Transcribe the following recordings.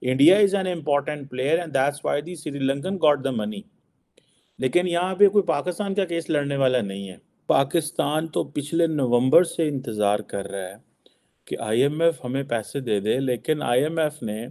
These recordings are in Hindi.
India is an important player and that's why the Sri Lankan got the money. लेकिन यहाँ पे कोई पाकिस्तान का केस लड़ने वाला नहीं है। पाकिस्तान तो पिछले नवंबर से इंतज़ार कर रहा है कि आईएमएफ हमें पैसे दे दे, लेकिन आईएमएफ ने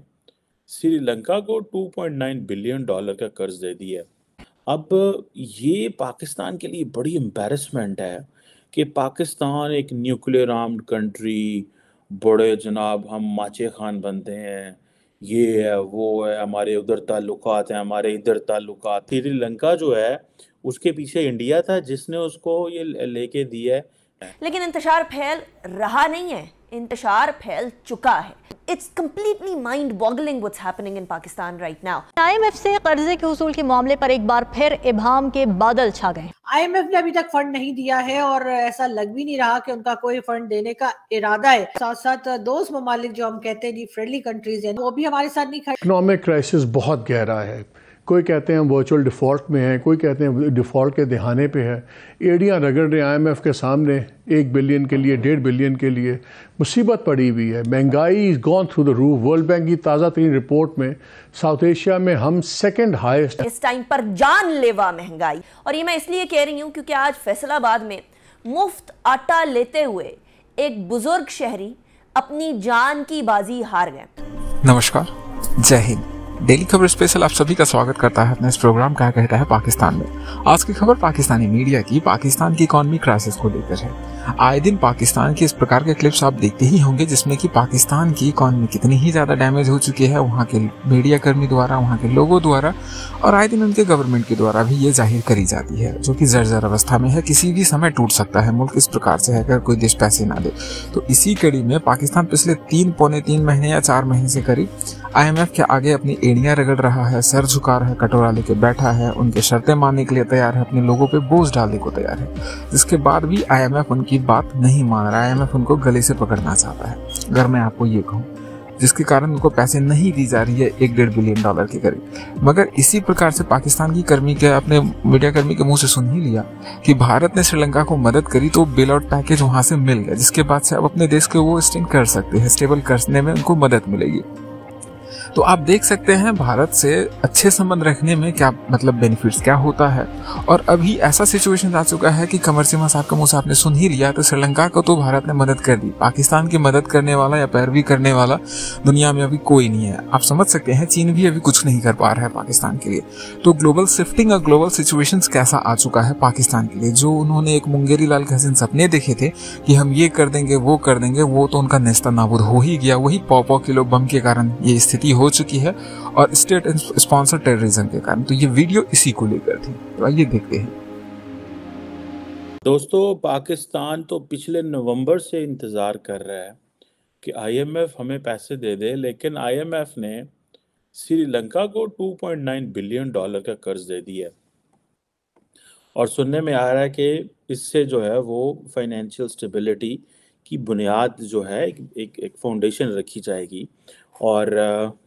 श्रीलंका को 2.9 बिलियन डॉलर का कर्ज दे दिया है। अब ये पाकिस्तान के लिए बड़ी एम्बैरेसमेंट है कि पाकिस्तान एक न्यूक्लियर आर्म्ड कंट्री, बड़े जनाब हम माचे खान बनते हैं, ये है वो है, हमारे उधर ताल्लुकात हैं, हमारे इधर ताल्लुकात। श्रीलंका जो है उसके पीछे इंडिया था जिसने उसको ये लेके दिया है। लेकिन इंतशार फैल रहा नहीं है, इंतशार फैल चुका है। It's completely mind boggling what's happening in Pakistan right now. IMF से कर्जे के उसूल के मामले पर एक बार फिर इबाहम के बादल छा गए। आईएमएफ ने अभी तक फंड नहीं दिया है और ऐसा लग भी नहीं रहा कि उनका कोई फंड देने का इरादा है। साथ साथ दोस्त ममालिक जो हम कहते हैं फ्रेंडली कंट्रीज हैं, वो भी हमारे साथ नहीं खड़े। इकोनॉमिक क्राइसिस बहुत गहरा है। कोई कहते हैं वर्चुअल डिफ़ॉल्ट में है, कोई कहते हैं डिफ़ॉल्ट के दहाने पे है। एड़ियाँ रगड़ रहे आईएमएफ के सामने 1 बिलियन के लिए, 1.5 बिलियन के लिए। मुसीबत पड़ी हुई है, महंगाई is gone through the roof. World bank की ताज़ा तरीन रिपोर्ट में साउथ एशिया में हम सेकेंड हाईएस्ट इस टाइम पर जानलेवा महंगाई। और ये मैं इसलिए कह रही हूँ क्योंकि आज फैसलाबाद में मुफ्त आटा लेते हुए एक बुजुर्ग शहरी अपनी जान की बाजी हार गए। नमस्कार, जय हिंद। डेली खबर स्पेशल आप सभी का स्वागत करता है अपने इस प्रोग्राम क्या कहता है पाकिस्तान में। आज की खबर पाकिस्तानी मीडिया की पाकिस्तान की इकोनॉमी क्राइसिस को लेकर है। आए दिन पाकिस्तान के इस प्रकार के क्लिप्स आप देखते ही होंगे जिसमें कि पाकिस्तान की इकोनॉमी कितनी ही ज्यादा डैमेज हो चुकी है वहाँ के मीडिया कर्मी द्वारा, वहाँ के लोगों द्वारा, और आए दिन उनके गवर्नमेंट के द्वारा भी ये जाहिर करी जाती है, जो कि जर्जर अवस्था में है। किसी भी समय टूट सकता है मुल्क इस प्रकार से है अगर कोई देश पैसे ना दे। तो इसी कड़ी में पाकिस्तान पिछले पौने 3 महीने या 4 महीने से करीब आईएमएफ के आगे अपनी एड़ियां रगड़ रहा है, सर झुका रहा है, कटोरा लेके बैठा है, उनके शर्तें मानने के लिए तैयार है, अपने लोगों पे बोझ डालने को तैयार है। जिसके बाद भी आईएमएफ उनकी बात नहीं मान रहा है। आईएमएफ उनको गले से पकड़ना चाहता है, अगर मैं आपको ये कहूँ, जिसके कारण उनको पैसे नहीं दी जा रही है 1.5 बिलियन डॉलर के करीब। मगर इसी प्रकार से पाकिस्तान की कर्मी के अपने मीडिया कर्मी के मुंह से सुन ही लिया कि भारत ने श्रीलंका को मदद करी तो बेल आउट पैकेज वहां से मिल गया, जिसके बाद से अब अपने देश को वो स्टेन कर सकते हैं, स्टेबल करने में उनको मदद मिलेगी। तो आप देख सकते हैं भारत से अच्छे संबंध रखने में क्या मतलब बेनिफिट्स क्या होता है। और अभी ऐसा सिचुएशन आ चुका है कि कमर सिमा साहब का मुंह से आपने सुन ही लिया, तो श्रीलंका को तो भारत ने मदद कर दी, पाकिस्तान की मदद करने वाला या पैरवी करने वाला दुनिया में अभी कोई नहीं है। आप समझ सकते हैं चीन भी अभी कुछ नहीं कर पा रहा है पाकिस्तान के लिए। तो ग्लोबल शिफ्टिंग और ग्लोबल सिचुएशन कैसा आ चुका है पाकिस्तान के लिए। जो उन्होंने एक मुंगेरी लाल के हसीन सपने देखे थे कि हम ये कर देंगे वो कर देंगे, वो तो उनका नेस्ता नाबूद हो ही गया। वही 100 किलो बम के कारण ये स्थिति हो चुकी है और स्टेट स्पॉन्सर टेररिज्म के कारण। तो ये वीडियो इसी को लेकर थी, तो आइए देखते हैं। दोस्तों, पाकिस्तान तो पिछले नवंबर से इंतज़ार कर रहा है कि आईएमएफ हमें पैसे दे दे, लेकिन आईएमएफ ने श्रीलंका को 2.9 बिलियन डॉलर का कर्ज दे दिया। और सुनने में आ रहा है कि इससे जो है वो फाइनेंशियल स्टेबिलिटी की बुनियाद जो है एक फाउंडेशन रखी जाएगी और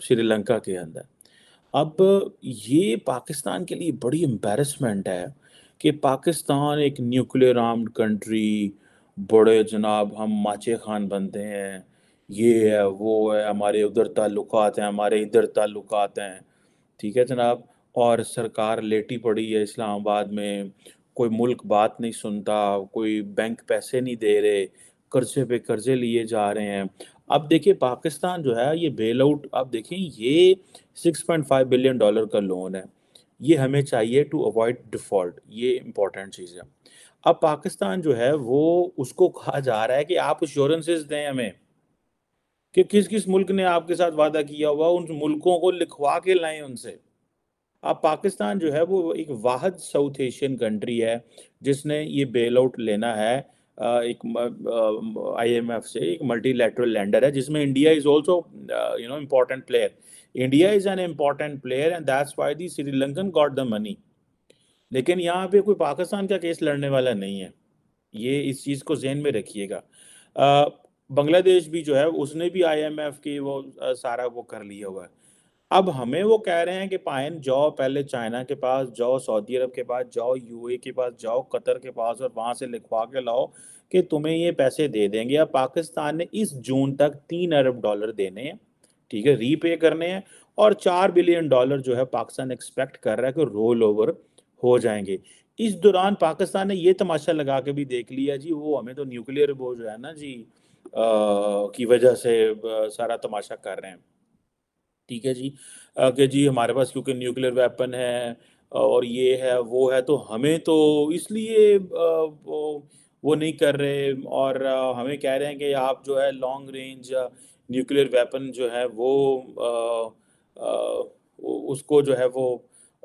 श्रीलंका के अंदर। अब ये पाकिस्तान के लिए बड़ी एम्बैरेसमेंट है कि पाकिस्तान एक न्यूक्लियर आर्म्ड कंट्री, बड़े जनाब हम माचे खान बनते हैं, ये है वो है, हमारे उधर ताल्लुकात हैं, हमारे इधर ताल्लुकात हैं, ठीक है जनाब। और सरकार लेटी पड़ी है इस्लामाबाद में, कोई मुल्क बात नहीं सुनता, कोई बैंक पैसे नहीं दे रहे, कर्जे पे कर्जे लिए जा रहे हैं। अब देखिए पाकिस्तान जो है ये बेल आउट, अब देखें ये 6.5 बिलियन डॉलर का लोन है, ये हमें चाहिए टू अवॉइड डिफ़ॉल्ट, ये इम्पोर्टेंट चीज़ है। अब पाकिस्तान जो है वो उसको कहा जा रहा है कि आप एश्योरेंसेस दें हमें कि किस किस मुल्क ने आपके साथ वादा किया हुआ, उन मुल्कों को लिखवा के लाएं उनसे। अब पाकिस्तान जो है वो एक वाहिद साउथ एशियन कंट्री है जिसने ये बेल आउट लेना है एक आईएमएफ से, एक मल्टीलैटरल लैंडर है जिसमें India is also important player. India is an important player and that's why the Sri Lankan got the money. लेकिन यहाँ पे कोई पाकिस्तान का केस लड़ने वाला नहीं है, ये इस चीज़ को ज़हन में रखिएगा। बांग्लादेश भी जो है उसने भी आईएमएफ की वो सारा वो कर लिया हुआ है। अब हमें वो कह रहे हैं कि पायन जाओ, पहले चाइना के पास जाओ, सऊदी अरब के पास जाओ, यूएई के पास जाओ, कतर के पास, और वहाँ से लिखवा के लाओ कि तुम्हें ये पैसे दे देंगे। अब पाकिस्तान ने इस जून तक 3 अरब डॉलर देने हैं, ठीक है, रीपे करने हैं, और $4 बिलियन जो है पाकिस्तान एक्सपेक्ट कर रहा है कि रोल ओवर हो जाएंगे। इस दौरान पाकिस्तान ने ये तमाशा लगा के भी देख लिया जी, वो हमें तो न्यूक्लियर वो जो है ना जी की वजह से सारा तमाशा कर रहे हैं, ठीक है जी, कि जी हमारे पास क्योंकि न्यूक्लियर वेपन है और ये है वो है, तो हमें तो इसलिए वो नहीं कर रहे, और हमें कह रहे हैं कि आप जो है लॉन्ग रेंज न्यूक्लियर वेपन जो है उसको जो है वो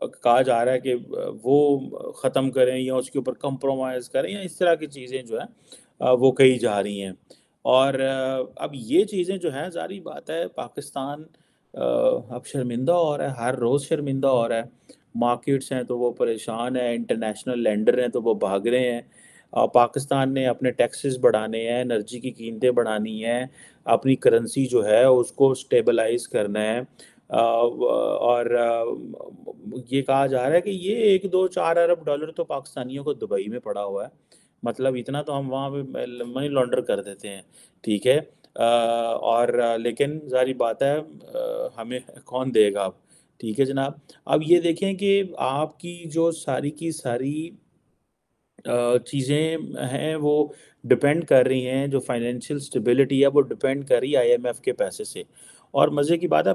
कहा जा रहा है कि वो ख़त्म करें या उसके ऊपर कंप्रोमाइज़ करें, या इस तरह की चीज़ें जो है वो कही जा रही हैं। और अब ये चीज़ें जो हैं, ज़ाहिर बात है पाकिस्तान अब शर्मिंदा हो रहा है, हर रोज़ शर्मिंदा हो रहा है। मार्केट्स हैं तो वो परेशान है, इंटरनेशनल लेंडर हैं तो वो भाग रहे हैं। पाकिस्तान ने अपने टैक्सेस बढ़ाने हैं, एनर्जी की कीमतें बढ़ानी हैं, अपनी करेंसी जो है उसको स्टेबलाइज करना है। और ये कहा जा रहा है कि ये 1-2-4 अरब डॉलर तो पाकिस्तानियों को दुबई में पड़ा हुआ है, मतलब इतना तो हम वहाँ पे मनी लॉन्डर कर देते हैं, ठीक है। और लेकिन ज़ाहिर बात है हमें कौन देगा अब, ठीक है जनाब। अब ये देखें कि आपकी जो सारी की सारी चीज़ें हैं वो डिपेंड कर रही हैं, जो फाइनेंशियल स्टेबिलिटी है वो डिपेंड कर रही है आईएमएफ के पैसे से। और मज़े की बात है